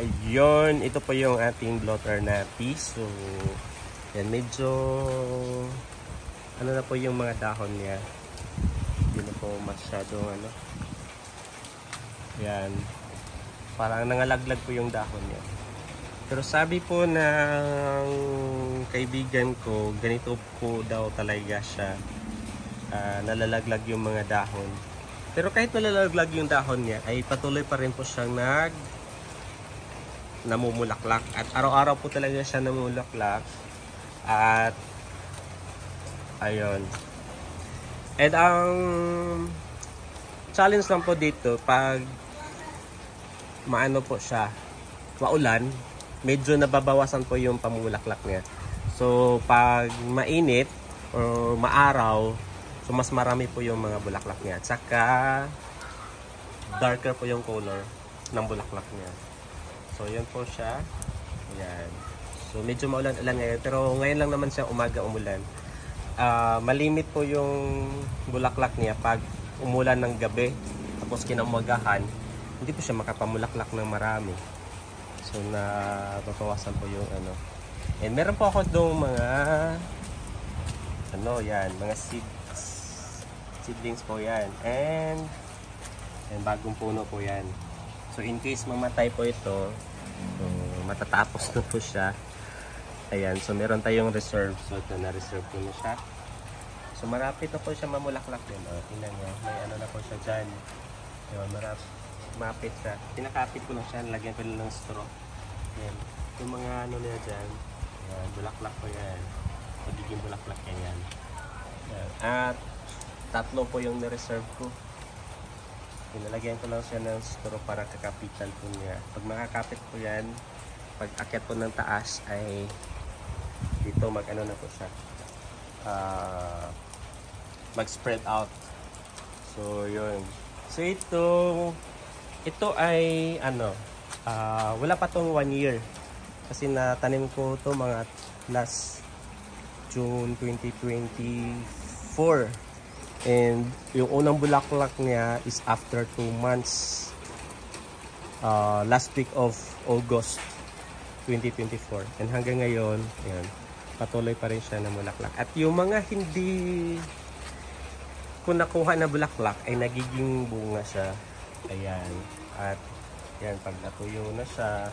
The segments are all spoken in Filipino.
Ayun, ito po yung ating blotter natin. So, yan, medyo ano na po yung mga dahon niya. Hindi na po masyadong ano. Yan. Parang nangalaglag po yung dahon niya. Pero sabi po ng kaibigan ko, ganito po daw talaga siya. Nalalaglag yung mga dahon. Pero kahit nalalaglag yung dahon niya, ay patuloy pa rin po siyang namumulaklak. At araw-araw po talaga siya namumulaklak. At ayun. And ang challenge lang po dito, pag maano po siya, maulan, medyo nababawasan po yung pamulaklak niya. So pag mainit o maaraw, so mas marami po yung mga bulaklak niya. At saka darker po yung color ng bulaklak niya. So yun po siya. Ayan. So medyo maulan-ulan ngayon, pero ngayon lang naman siya umaga umulan. Malimit po yung bulaklak niya pag umulan ng gabi, tapos kinaumagahan, hindi po siya makapamulaklak ng marami. So nababawasan po yung ano. And meron po ako doong mga yan, mga seedlings po yan. And bagong puno po yan. So in case mamatay po ito, so matatapos na po siya. Ayan, so meron tayong reserve. So ito, na-reserve po na siya. So marapit na po siya mamulaklak din. Tingnan nyo, may ano na po siya dyan. Ayan, mapit siya. Pinakapit ko lang siya, lagyan ko lang ng straw. Ayan, yung mga ano niya dyan. Ayan, bulaklak po yan. Pagiging bulaklak yan. Ayan. At tatlo po yung na-reserve ko. Pinalagyan ko lang siya ng straw para kakapitan po niya. Pag makakapit po yan, pag akyat po ng taas ay dito mag-ano na po siya. Mag-spread out. So yun. So ito ay ano, wala pa tong 1 year. Kasi natanim ko to mga last June 2024. And yung unang bulaklak niya is after 2 months. Last week of August 2024. And hanggang ngayon, ayan, patuloy pa rin siya na bulaklak. At yung mga hindi ko nakuha na bulaklak ay nagiging bunga siya. Ayan. At yan, pag natuyo na siya,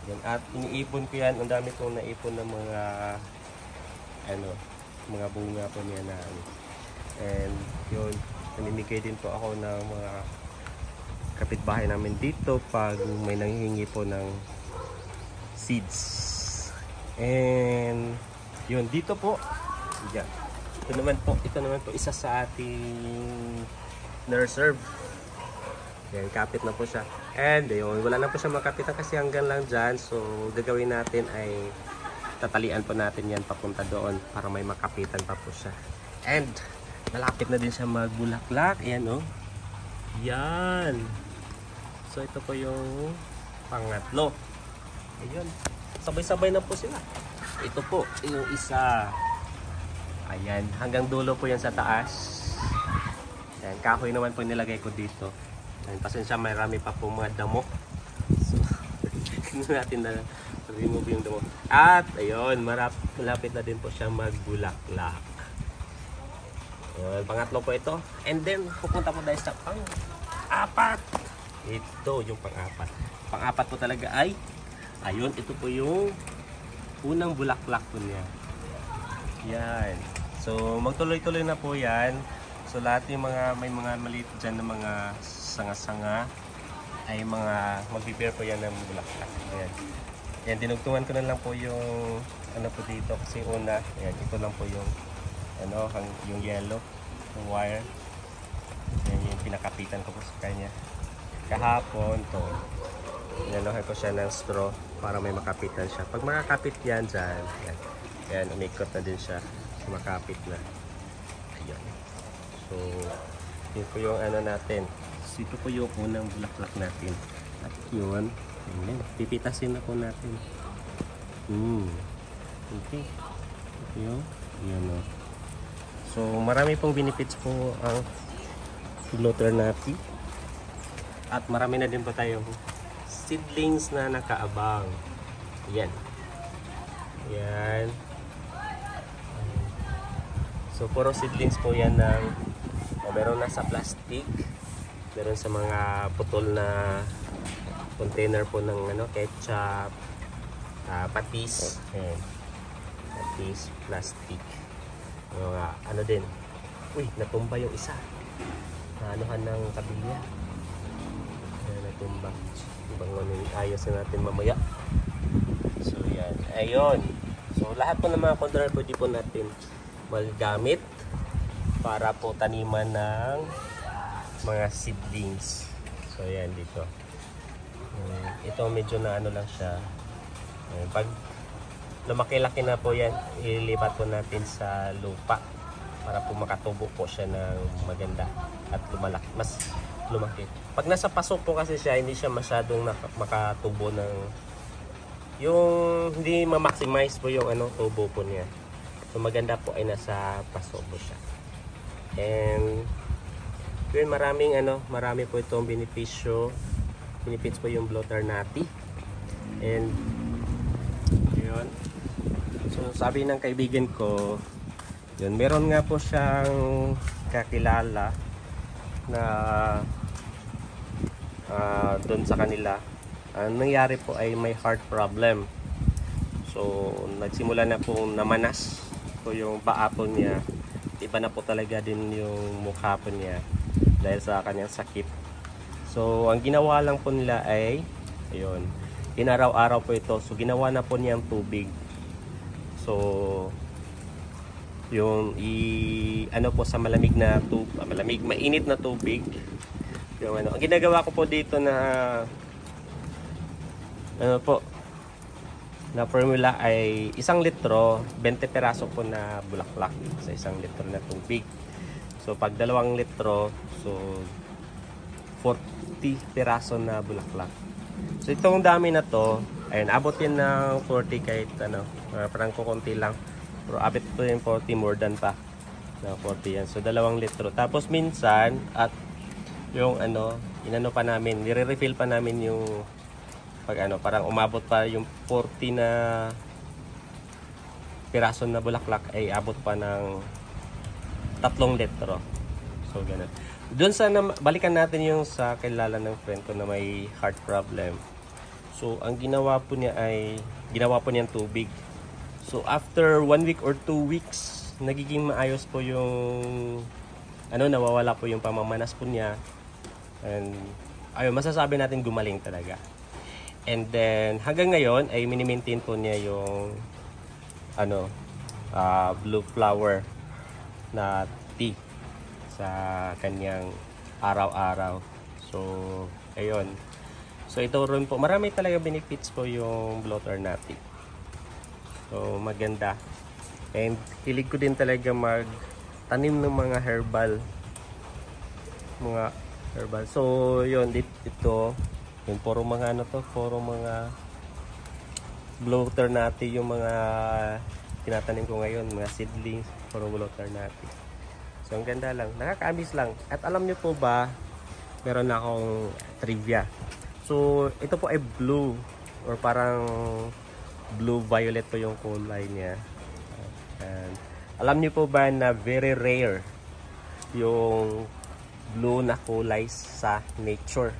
yan. At iniipon ko yan. Ang dami kong naipon ng mga mga bunga po niya na and yun, namimigay din po ako ng mga kapitbahay namin dito pag may nanghihingi po ng seeds. And yun, dito po yan. Ito naman po isa sa ating na-reserve. Yan, kapit na po siya. And yun, wala na po siya makapitan kasi hanggang lang dyan. So gagawin natin ay tatalian po natin yan papunta doon para may makapitan pa po siya. And malapit na din siya magbulaklak. Ayan o. Yan. So ito po yung pangatlo. Ayun. Sabay-sabay na po sila. Ito po yung isa. Ayan. Hanggang dulo po yan sa taas. Ayan. Kahoy naman po nilagay ko dito. Ayan. Pasensya, marami pa po mga damo. So, natin na remove yung damo. At ayun. Malapit na din po siya magbulaklak. Ayun, pangatlo po ito. And then, pupunta po dahil sa pang-apat. Ito yung pang-apat. Pang-apat po talaga ay, ayun, ito po yung unang bulaklak po niya. Yan. So, magtuloy-tuloy na po yan. So, lahat yung may mga maliit dyan na mga sanga-sanga ay mag-bear po yan ng bulaklak. Ayan. Yan, dinugtungan ko na lang po yung ano po dito kasi una. Ayan, ito lang po yung yung yellow, yung wire. Yan yung pinakapitan ko po sa kanya. Kahapon to, inanohan ko siya ng straw para may makapitan siya. Pag makakapit yan dyan, yan, umikot na din siya. So, makapit na. Ayun. So, yun po yung ano natin. So, ito po yung unang bulaklak natin. At yun, ayan, pipitasin na po natin. Okay. Ito yung, yan o. So, marami pong benefits po ang blotter natin. At marami na din po tayong seedlings na nakaabang. Yan. Yan. So, puro seedlings po yan ng meron na sa plastic. Meron sa mga putol na container po ng ketchup, patis. Ayan. Patis, plastic. Mga din. Uy, natumba yung isa. Naanuhan ng kabilya. Ayan, natumba. Ayos na natin mamaya. So, yan. Ayun. So, lahat po ng mga container pwede po natin magagamit para po taniman ng mga seedlings. So, yan dito. Ito medyo na lang siya. Pag lumaki-laki na po yan, ililipat po natin sa lupa para po makatubo po siya ng maganda at lumalaki. Mas lumaki. Pag nasa pasok po kasi siya, hindi siya masyadong makatubo ng yung hindi ma-maximize po yung tubo po niya. So maganda po ay nasa paso po siya. And yun, marami po itong benepisyo. Benefits po yung Blotternati. And yun. So sabi ng kaibigan ko, yun, meron nga po siyang kakilala na doon sa kanila. Ang nangyari po ay may heart problem. So nagsimula na pong namanas po yung paa po niya. Iba na po talaga din yung mukha po niya dahil sa kanyang sakit. So ang ginawa lang po nila ay ayun, inaraw-araw po ito. So ginawa na po niyang tubig. So yung po sa malamig na tubig, mainit na tubig. Yung ang ginagawa ko po dito na na formula ay 1 litro, 20 peraso po na bulaklak sa 1 litro na tubig. So pag 2 litro, so 40 peraso na bulaklak. So itong dami na to, ayun, abot yan ng 40 kahit parang kukunti lang. Pero abot po yung 40, more than pa na 40 yan. So 2 litro. Tapos minsan at yung inano pa namin, nire-refill pa namin yung parang umabot pa yung 40 na piraso na bulaklak ay abot pa ng 3 litro. So ganun. Doon sa balikan natin yung sa kilala ng friend ko na may heart problem. So ang ginawa po niya ay niyang tubig. So after 1 week or 2 weeks, nagiging maayos po yung nawawala po yung pamamanas po niya. And ayun, masasabi natin gumaling talaga. And then hanggang ngayon ay mini-maintain po niya yung blue flower na tea sa kanyang araw-araw. So ayun. So ito rin po, marami talaga benefits po yung Blotternati. So maganda. And hilig ko din talaga magtanim ng mga herbal. So yun, ito yung puro mga puro mga Blotternati yung mga tinatanim ko ngayon, mga seedlings, puro Blotternati. So ang ganda lang, nakakaamis lang. At alam niyo po ba, meron na akong trivia. So ito po ay blue or parang blue violet po yung kulay niya. And alam niyo po ba na very rare yung blue na kulay sa nature.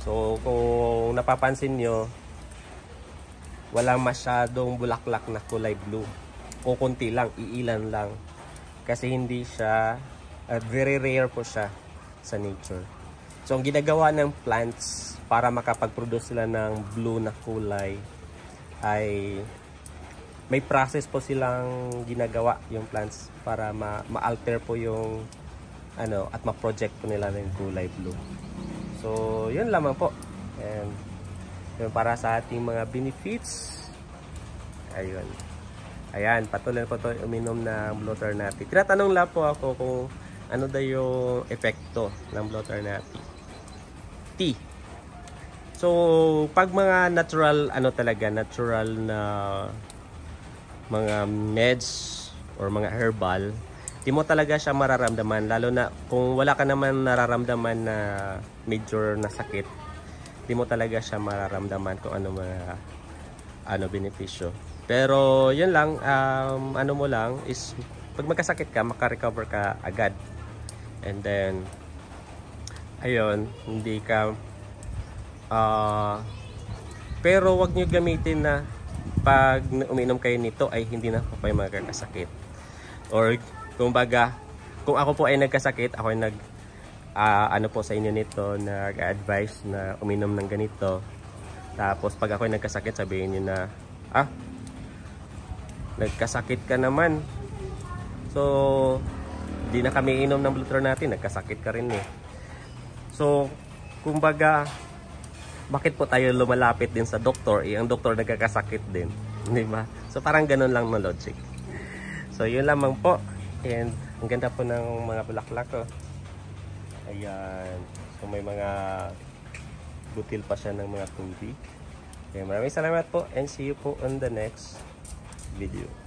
So kung napapansin nyo, walang masyadong bulaklak na kulay blue. Kukunti lang, iilan lang. Kasi hindi siya, very rare po siya sa nature. So ang ginagawa ng plants para makapag-produce sila ng blue na kulay ay may process po silang ginagawa yung plants para ma-alter po yung at ma-project po nila ng kulay blue. So yun lamang po. And yun para sa ating mga benefits. Ayun. Ayan, patuloy po to uminom ng Blotternati. Tinatanong lang po ako kung ano daw yung epekto ng Blotternati. Tea. So pag mga natural natural na mga meds or mga herbal, di mo talaga siya mararamdaman, lalo na kung wala ka naman nararamdaman na major na sakit. di mo talaga siya mararamdaman kung ano mga benepisyo. Pero yun lang, ano mo lang is pag magkasakit ka, makarecover ka agad. And then ayun, hindi ka pero wag nyo gamitin na pag uminom kayo nito ay hindi na po kayo magkakasakit. Or kumbaga, kung ako po ay nagkasakit, ako ay ano po sa inyo nito, nag-advise na uminom ng ganito. Tapos pag ako ay nagkasakit, sabihin niyo na, nagkasakit ka naman. So, di na kami inom ng Blutron natin, nagkasakit ka rin eh. So, kumbaga, bakit po tayo lumalapit din sa doktor? Ang doktor nagkakasakit din, di ba? So, parang ganun lang ng logic. So, yun lamang po. And, ang ganda po ng mga bulaklak ko. Ayan. So, may mga butil pa siya ng mga tubig. Okay, maraming salamat po and see you po on the next video.